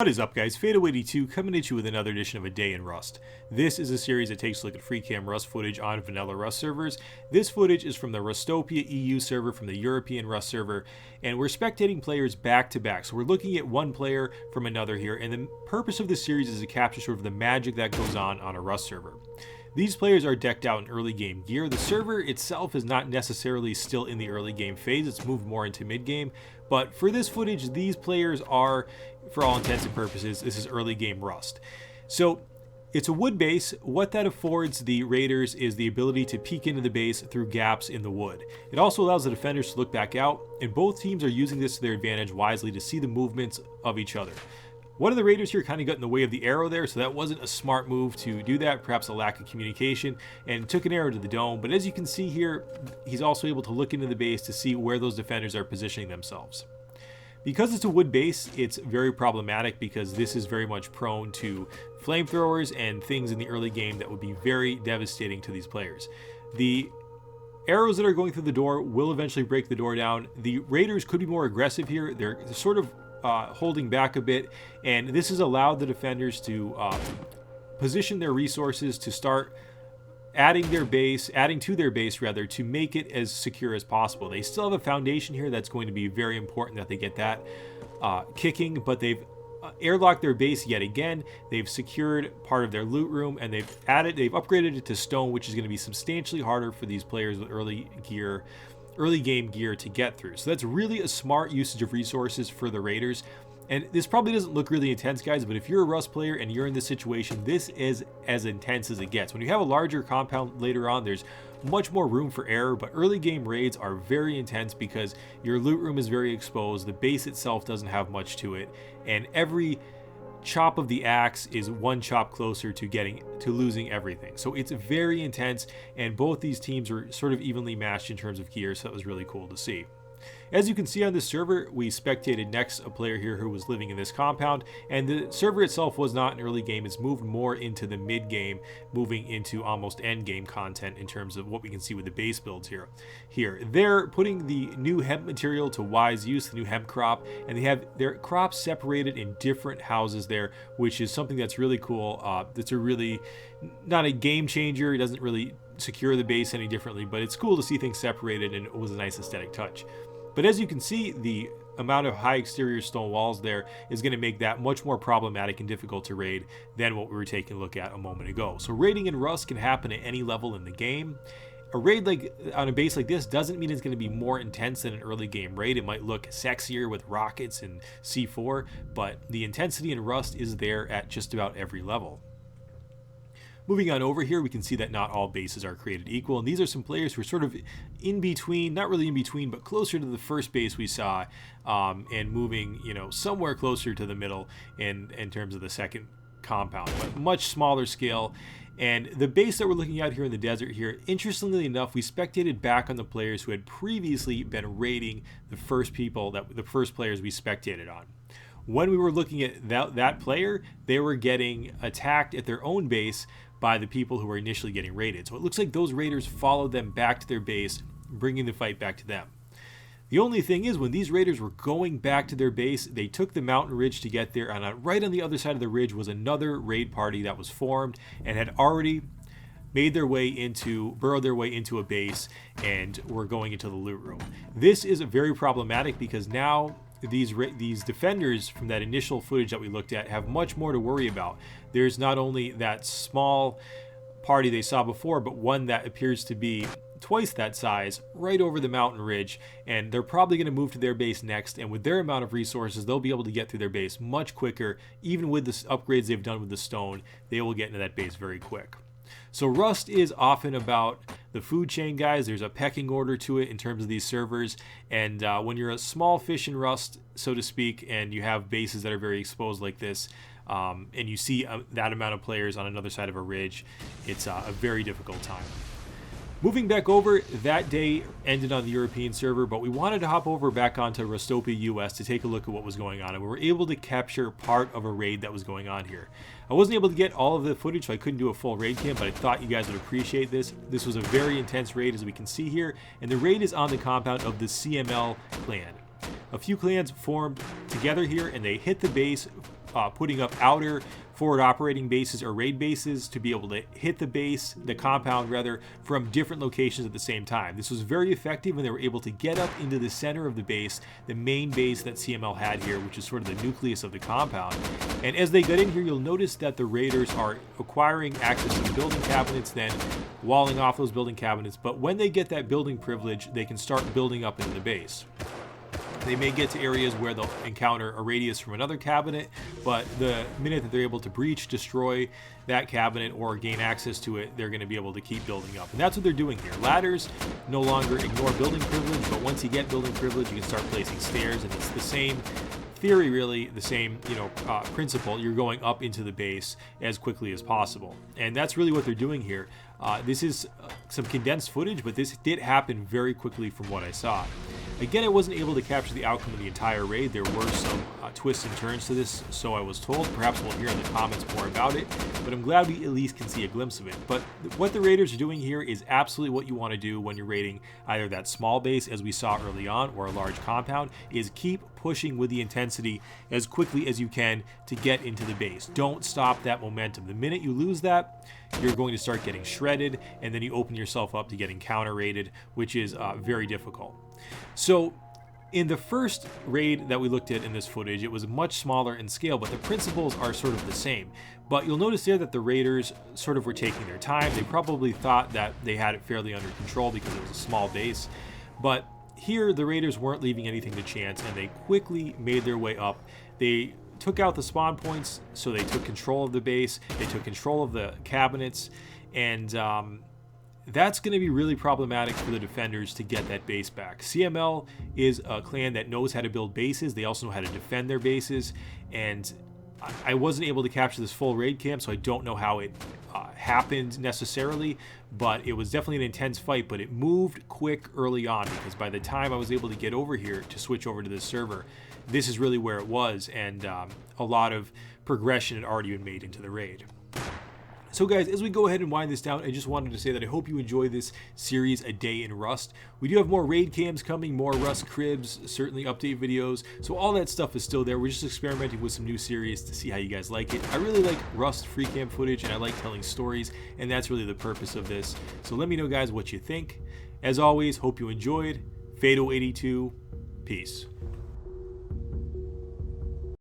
What is up, guys? Fadeaway82 coming at you with another edition of A Day in Rust. This is a series that takes a look at free cam Rust footage on vanilla Rust servers. This footage is from the Rustopia EU server, from the European Rust server, and we're spectating players back to back. So we're looking at one player from another here, and the purpose of this series is to capture sort of the magic that goes on a Rust server. These players are decked out in early game gear. The server itself is not necessarily still in the early game phase, it's moved more into mid game, but for this footage, these players are, for all intents and purposes, this is early game Rust. So it's a wood base. What that affords the raiders is the ability to peek into the base through gaps in the wood. It also allows the defenders to look back out, and both teams are using this to their advantage wisely to see the movements of each other. One of the raiders here kind of got in the way of the arrow there, so that wasn't a smart move to do that, perhaps a lack of communication, and took an arrow to the dome. But as you can see here, he's also able to look into the base to see where those defenders are positioning themselves. Because it's a wood base, it's very problematic because this is very much prone to flamethrowers and things in the early game that would be very devastating to these players. The arrows that are going through the door will eventually break the door down. The raiders could be more aggressive here. They're sort of holding back a bit, and this has allowed the defenders to position their resources to start adding to their base rather, to make it as secure as possible. They still have a foundation here that's going to be very important that they get that kicking, but they've airlocked their base yet again. They've secured part of their loot room, and they've upgraded it to stone, which is going to be substantially harder for these players with early game gear to get through. So that's really a smart usage of resources for the raiders. And this probably doesn't look really intense, guys, but if you're a Rust player and you're in this situation, this is as intense as it gets. When you have a larger compound later on, there's much more room for error, but early game raids are very intense because your loot room is very exposed, the base itself doesn't have much to it, and every chop of the axe is one chop closer to losing everything. So it's very intense, and both these teams are sort of evenly matched in terms of gear, so that was really cool to see. As you can see on this server, we spectated next a player here who was living in this compound, and the server itself was not an early game. It's moved more into the mid game, moving into almost end game content in terms of what we can see with the base builds here. They're putting the new hemp material to wise use, the new hemp crop, and they have their crops separated in different houses there, which is something that's really cool. That's a really not a game changer. It doesn't really secure the base any differently, but it's cool to see things separated, and it was a nice aesthetic touch. But as you can see, the amount of high exterior stone walls there is going to make that much more problematic and difficult to raid than what we were taking a look at a moment ago. So raiding in Rust can happen at any level in the game. A raid on a base like this doesn't mean it's going to be more intense than an early game raid. It might look sexier with rockets and C4, but the intensity in Rust is there at just about every level. Moving on over here, we can see that not all bases are created equal, and these are some players who are sort of in between, not really in between, but closer to the first base we saw, and moving, somewhere closer to the middle in terms of the second compound, but much smaller scale. And the base that we're looking at here in the desert here, interestingly enough, we spectated back on the players who had previously been raiding the first players we spectated on. When we were looking at that player, they were getting attacked at their own base by the people who were initially getting raided. So it looks like those raiders followed them back to their base, bringing the fight back to them. The only thing is, when these raiders were going back to their base, they took the mountain ridge to get there, and right on the other side of the ridge was another raid party that was formed and had already burrowed their way into a base and were going into the loot room. This is very problematic because now these defenders from that initial footage that we looked at have much more to worry about. There's not only that small party they saw before, but one that appears to be twice that size right over the mountain ridge, and they're probably going to move to their base next, and with their amount of resources, they'll be able to get through their base much quicker. Even with the upgrades they've done with the stone, they will get into that base very quick. So Rust is often about the food chain, guys. There's a pecking order to it in terms of these servers, and when you're a small fish in Rust, so to speak, and you have bases that are very exposed like this, and you see that amount of players on another side of a ridge, it's a very difficult time. Moving back over, that day ended on the European server, but we wanted to hop over back onto Rustopia US to take a look at what was going on, and we were able to capture part of a raid that was going on here. I wasn't able to get all of the footage, so I couldn't do a full raid cam, but I thought you guys would appreciate this. This was a very intense raid, as we can see here, and the raid is on the compound of the CML clan. A few clans formed together here, and they hit the base putting up outer forward operating bases or raid bases to be able to hit the compound rather, from different locations at the same time. This was very effective, and they were able to get up into the center of the base, the main base that CML had here, which is sort of the nucleus of the compound. And as they get in here, you'll notice that the raiders are acquiring access to the building cabinets, then walling off those building cabinets. But when they get that building privilege, they can start building up into the base. They may get to areas where they'll encounter a radius from another cabinet, but the minute that they're able to breach, destroy that cabinet, or gain access to it, they're going to be able to keep building up. And that's what they're doing here. Ladders no longer ignore building privilege, but once you get building privilege, you can start placing stairs, and it's the same theory, really, the same principle. You're going up into the base as quickly as possible, and that's really what they're doing here. This is some condensed footage, but this did happen very quickly from what I saw. Again, I wasn't able to capture the outcome of the entire raid. There were some twists and turns to this, so I was told. Perhaps we'll hear in the comments more about it, but I'm glad we at least can see a glimpse of it. But what the raiders are doing here is absolutely what you want to do when you're raiding either that small base, as we saw early on, or a large compound, is keep pushing with the intensity as quickly as you can to get into the base. Don't stop that momentum. The minute you lose that, you're going to start getting shredded, and then you open yourself up to getting counter-raided, which is very difficult. So in the first raid that we looked at in this footage, it was much smaller in scale, but the principles are sort of the same. But you'll notice there that the raiders sort of were taking their time. They probably thought that they had it fairly under control because it was a small base. But here, the raiders weren't leaving anything to chance, and they quickly made their way up. They took out the spawn points, so they took control of the base, they took control of the cabinets, and that's going to be really problematic for the defenders to get that base back. CML is a clan that knows how to build bases. They also know how to defend their bases, and I wasn't able to capture this full raid camp, so I don't know how it happened necessarily, but it was definitely an intense fight. But it moved quick early on, because by the time I was able to get over here to switch over to this server, this is really where it was, and a lot of progression had already been made into the raid. So guys, as we go ahead and wind this down, I just wanted to say that I hope you enjoy this series, A Day in Rust. We do have more raid cams coming, more Rust cribs, certainly update videos. So all that stuff is still there. We're just experimenting with some new series to see how you guys like it. I really like Rust free cam footage, and I like telling stories, and that's really the purpose of this. So let me know, guys, what you think. As always, hope you enjoyed. Fado82, peace.